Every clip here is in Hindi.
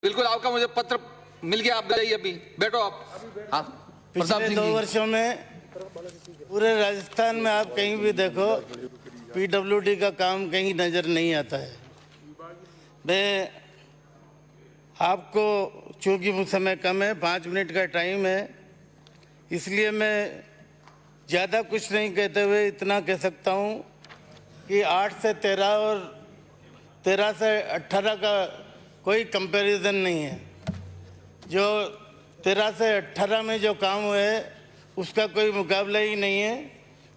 बिल्कुल आपका मुझे पत्र मिल गया, आप जाइए अभी, बैठो आप। हाँ, प्रताप पिछले सिंह 2 जी। वर्षों में पूरे राजस्थान में आप कहीं भी देखो पीडब्ल्यूडी का काम कहीं नजर नहीं आता है। मैं आपको, चूंकि मुझ समय कम है, 5 मिनट का टाइम है, इसलिए मैं ज़्यादा कुछ नहीं कहते हुए इतना कह सकता हूँ कि 8 से 13 और 13 से 18 का कोई कंपैरिजन नहीं है। जो 13 से 18 में जो काम हुए उसका कोई मुकाबला ही नहीं है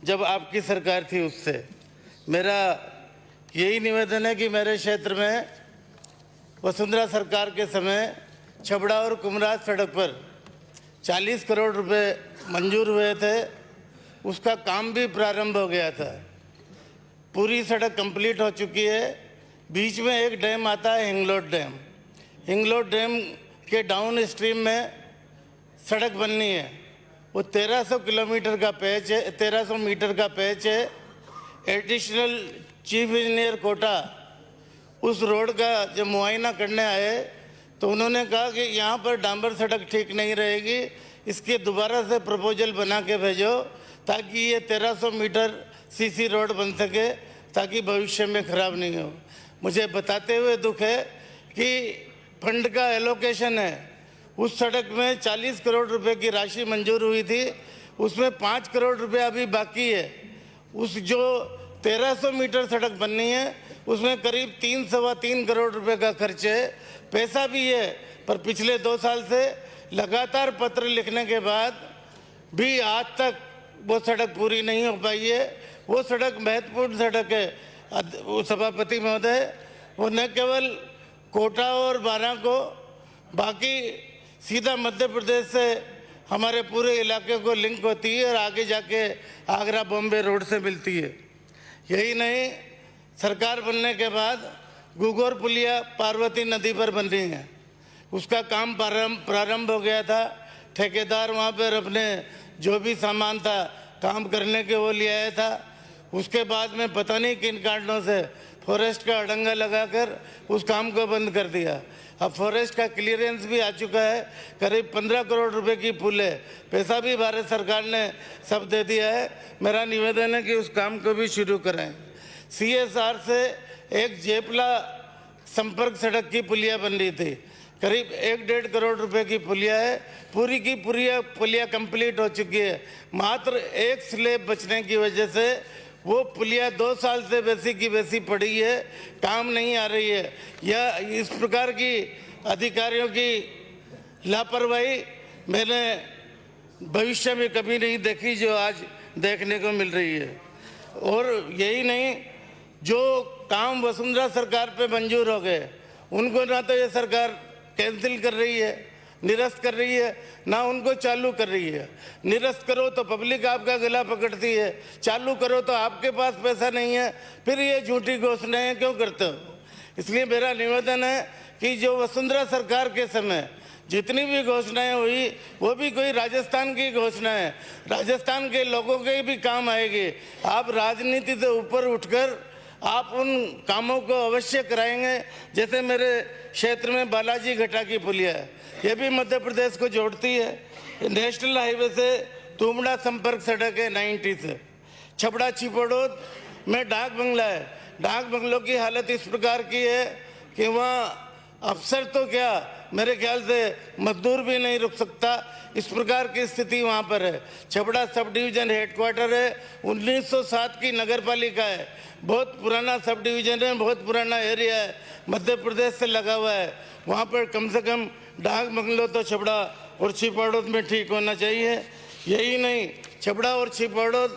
जब आपकी सरकार थी उससे। मेरा यही निवेदन है कि मेरे क्षेत्र में वसुंधरा सरकार के समय छबड़ा और कुमराज सड़क पर 40 करोड़ रुपए मंजूर हुए थे, उसका काम भी प्रारंभ हो गया था। पूरी सड़क कंप्लीट हो चुकी है। बीच में एक डैम आता है, हिंगलोट डैम। हिंगलोट डैम के डाउन स्ट्रीम में सड़क बननी है। वो 1300 किलोमीटर का पैच है, 1300 मीटर का पैच है। एडिशनल चीफ इंजीनियर कोटा उस रोड का जब मुआयना करने आए तो उन्होंने कहा कि यहाँ पर डांबर सड़क ठीक नहीं रहेगी, इसके दोबारा से प्रपोजल बना के भेजो ताकि ये 1300 मीटर सीसी रोड बन सके, ताकि भविष्य में ख़राब नहीं हो। मुझे बताते हुए दुख है कि फंड का एलोकेशन है, उस सड़क में 40 करोड़ रुपए की राशि मंजूर हुई थी, उसमें 5 करोड़ रुपए अभी बाकी है। उस जो 1300 मीटर सड़क बननी है उसमें करीब 3-3.25 करोड़ रुपए का खर्च है। पैसा भी है, पर पिछले 2 साल से लगातार पत्र लिखने के बाद भी आज तक वो सड़क पूरी नहीं हो पाई है। वो सड़क महत्वपूर्ण सड़क है। वो सभापति महोदय, वो न केवल कोटा और बारां को, बाकी सीधा मध्य प्रदेश से हमारे पूरे इलाके को लिंक होती है और आगे जाके आगरा बॉम्बे रोड से मिलती है। यही नहीं, सरकार बनने के बाद घुघोर पुलिया पार्वती नदी पर बन रही है, उसका काम प्रारंभ हो गया था। ठेकेदार वहाँ पर अपने जो भी सामान था काम करने के वो ले आया था। उसके बाद में पता नहीं किन कारणों से फॉरेस्ट का अड़ंगा लगाकर उस काम को बंद कर दिया। अब फॉरेस्ट का क्लियरेंस भी आ चुका है, करीब 15 करोड़ रुपए की पुल है, पैसा भी भारत सरकार ने सब दे दिया है। मेरा निवेदन है कि उस काम को भी शुरू करें। CSR से एक जेपला संपर्क सड़क की पुलिया बन रही थी, करीब 1-1.5 करोड़ रुपए की पुलिया है, पूरी की पूरी पुलिया कंप्लीट हो चुकी है। मात्र एक स्लेब बचने की वजह से वो पुलिया 2 साल से वैसी की वैसी पड़ी है, काम नहीं आ रही है। या इस प्रकार की अधिकारियों की लापरवाही मैंने भविष्य में कभी नहीं देखी जो आज देखने को मिल रही है। और यही नहीं, जो काम वसुंधरा सरकार पे मंजूर हो गए उनको ना तो ये सरकार कैंसिल कर रही है, निरस्त कर रही है, ना उनको चालू कर रही है। निरस्त करो तो पब्लिक आपका गला पकड़ती है, चालू करो तो आपके पास पैसा नहीं है, फिर ये झूठी घोषणाएं क्यों करते हो? इसलिए मेरा निवेदन है कि जो वसुंधरा सरकार के समय जितनी भी घोषणाएं हुई वो भी कोई राजस्थान की घोषणा है, राजस्थान के लोगों के भी काम आएगी। आप राजनीति से ऊपर उठकर आप उन कामों को अवश्य कराएंगे। जैसे मेरे क्षेत्र में बालाजी घाटा की पुलिया है, ये भी मध्य प्रदेश को जोड़ती है। नेशनल हाईवे से तुमड़ा संपर्क सड़क है 90 से। छबड़ा छिपोड़ोद में डाक बंगला है, डाक बंगलों की हालत इस प्रकार की है कि वहाँ अफसर तो क्या, मेरे ख्याल से मजदूर भी नहीं रुक सकता, इस प्रकार की स्थिति वहाँ पर है। छबड़ा सब डिवीजन हेडक्वार्टर है, 1907 की नगर पालिका है, बहुत पुराना सब डिवीजन है, बहुत पुराना एरिया है, मध्य प्रदेश से लगा हुआ है। वहाँ पर कम से कम डाक बंगलो तो छबड़ा और छिपोड़ोद में ठीक होना चाहिए। यही नहीं, छबड़ा और छिपोड़ोद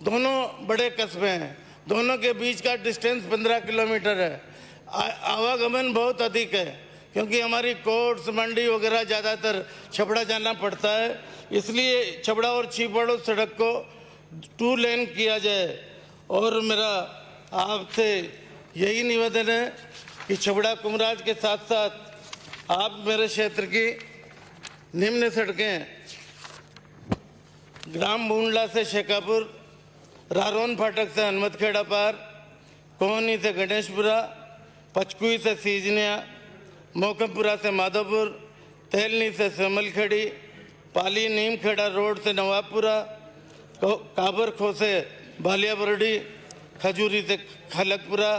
दोनों बड़े कस्बे हैं, दोनों के बीच का डिस्टेंस 15 किलोमीटर है। आवागमन बहुत अधिक है क्योंकि हमारी कोर्ट्स मंडी वगैरह ज़्यादातर छबड़ा जाना पड़ता है, इसलिए छबड़ा और छिपोड़ोद सड़क को 2 लेन किया जाए। और मेरा आपसे यही निवेदन है कि छबड़ा कुमराज के साथ साथ आप मेरे क्षेत्र की निम्न सड़कें ग्राम बूंडला से शेखापुर, रारोन फाटक से हनुमतखेड़ा पार, कोहनी से गणेशपुरा, पचकुई से सीजनिया, मोकमपुरा से माधोपुर, तेलनी से सेमलखेड़ी, पाली नीमखेड़ा रोड से नवाबपुरा, काबरखो से बालियाबरडी, खजूरी से खलकपुरा,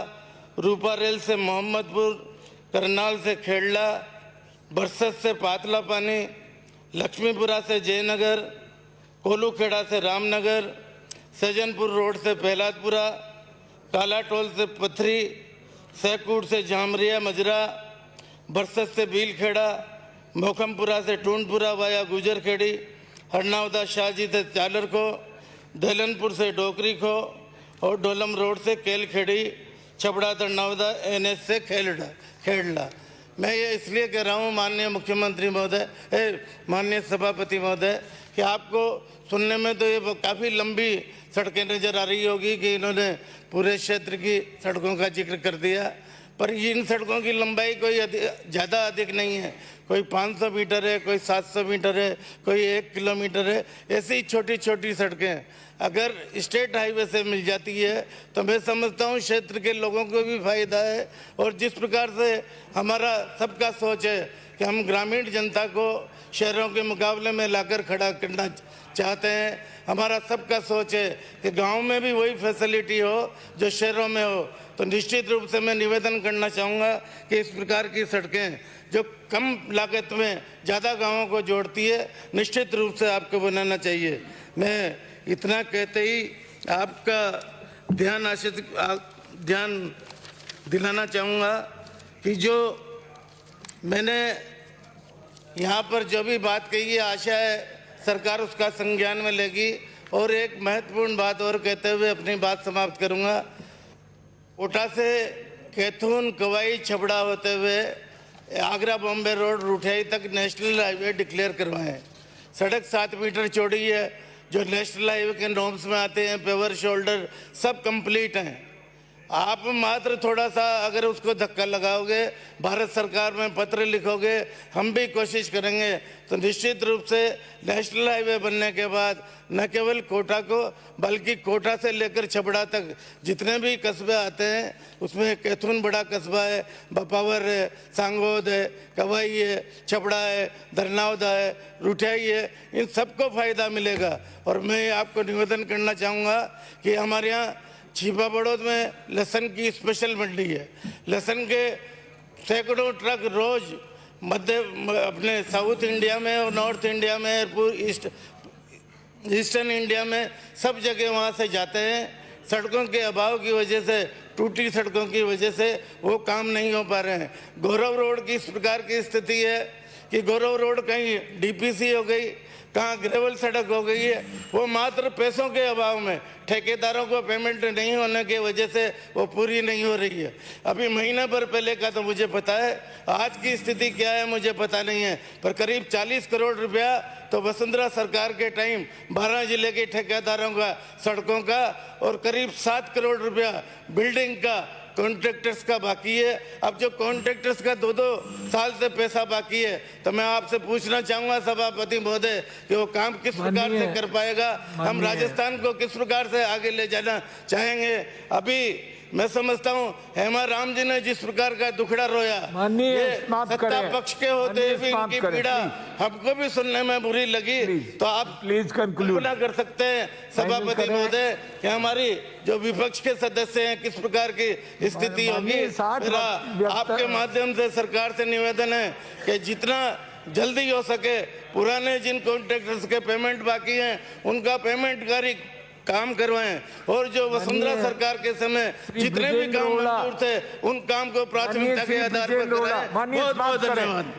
रूपा रेल से मोहम्मदपुर, करनाल से खेड़ला, बरसत से पातला पानी, लक्ष्मीपुरा से जयनगर, कोलूखेड़ा से रामनगर, सज्जनपुर रोड से प्रहलादपुरा, कालाटोल से पथरी, सैकूट से जामरिया मजरा, बरसत से बीलखेड़ा, मोखमपुरा से टूंडपुरा वाया गुजरखेड़ी, हरनावदा शाहजी से चालर को, दहलनपुर से डोकरी को और डोलम रोड से केलखेड़ी, छबड़ा दरनावदा NS से खेड़ला। मैं ये इसलिए कह रहा हूँ माननीय मुख्यमंत्री महोदय, माननीय सभापति महोदय, कि आपको सुनने में तो ये काफ़ी लंबी सड़कें नज़र आ रही होगी कि इन्होंने पूरे क्षेत्र की सड़कों का जिक्र कर दिया, पर इन सड़कों की लंबाई कोई ज़्यादा अधिक नहीं है। कोई 500 मीटर है, कोई 700 मीटर है, कोई 1 किलोमीटर है। ऐसी छोटी छोटी सड़कें अगर स्टेट हाईवे से मिल जाती है तो मैं समझता हूँ क्षेत्र के लोगों को भी फायदा है। और जिस प्रकार से हमारा सबका सोच है कि हम ग्रामीण जनता को शहरों के मुकाबले में लाकर खड़ा करना चाहते हैं, हमारा सबका सोच है कि गांव में भी वही फैसिलिटी हो जो शहरों में हो, तो निश्चित रूप से मैं निवेदन करना चाहूँगा कि इस प्रकार की सड़कें जो कम लागत में ज़्यादा गांवों को जोड़ती है, निश्चित रूप से आपको बनाना चाहिए। मैं इतना कहते ही आपका ध्यान दिलाना चाहूँगा कि जो मैंने यहाँ पर जो भी बात कही है, आशा है सरकार उसका संज्ञान में लेगी। और एक महत्वपूर्ण बात और कहते हुए अपनी बात समाप्त करूँगा। कोटा से कैथून, कवाई, छबड़ा होते हुए आगरा बॉम्बे रोड रुठियाई तक नेशनल हाईवे डिक्लेयर करवाएं। सड़क 7 मीटर चौड़ी है, जो नेशनल हाईवे के नॉर्म्स में आते हैं, पेवर शोल्डर सब कंप्लीट हैं। आप मात्र थोड़ा सा अगर उसको धक्का लगाओगे, भारत सरकार में पत्र लिखोगे, हम भी कोशिश करेंगे, तो निश्चित रूप से नेशनल हाईवे बनने के बाद न केवल कोटा को बल्कि कोटा से लेकर छबड़ा तक जितने भी कस्बे आते हैं, उसमें कैथून बड़ा कस्बा है, बपावर है, सांगोद है, कवाई है, छबड़ा है, दरनावदा है, रुठियाई है, इन सबको फ़ायदा मिलेगा। और मैं आपको निवेदन करना चाहूँगा कि हमारे यहाँ छिपा बड़ौद में लहसुन की स्पेशल मंडी है। लहसुन के सैकड़ों ट्रक रोज अपने साउथ इंडिया में और नॉर्थ इंडिया में, ईस्टर्न इंडिया में सब जगह वहाँ से जाते हैं। सड़कों के अभाव की वजह से, टूटी सड़कों की वजह से वो काम नहीं हो पा रहे हैं। गौरव रोड की इस प्रकार की स्थिति है कि गौरव रोड कहीं DPC हो गई, कहाँ ग्रेवल सड़क हो गई है। वो मात्र पैसों के अभाव में, ठेकेदारों को पेमेंट नहीं होने की वजह से वो पूरी नहीं हो रही है। अभी महीने भर पहले का तो मुझे पता है, आज की स्थिति क्या है मुझे पता नहीं है, पर करीब 40 करोड़ रुपया तो वसुंधरा सरकार के टाइम 12 जिले के ठेकेदारों का सड़कों का और करीब 7 करोड़ रुपया बिल्डिंग का कॉन्ट्रैक्टर्स का बाकी है। अब जो कॉन्ट्रैक्टर्स का 2-2 साल से पैसा बाकी है, तो मैं आपसे पूछना चाहूँगा सभापति महोदय कि वो काम किस प्रकार से कर पाएगा, हम राजस्थान को किस प्रकार से आगे ले जाना चाहेंगे। अभी मैं समझता हूँ हेमा राम जी ने जिस प्रकार का दुखड़ा रोया, ये सत्ता पक्ष के होते भी इनकी पीड़ा हमको भी सुनने में बुरी लगी। तो आप प्लीज कंक्लूड कर सकते हैं सभापति महोदय कि हमारी जो विपक्ष के सदस्य हैं किस प्रकार की स्थिति होगी। मेरा आपके माध्यम से सरकार से निवेदन है कि जितना जल्दी हो सके पुराने जिन कॉन्ट्रैक्टर्स के पेमेंट बाकी हैं उनका पेमेंट काम करवाएं, और जो वसुंधरा सरकार के समय जितने भी काम मंजूर थे उन काम को प्राथमिकता के आधार पर कराएं। बहुत बहुत धन्यवाद।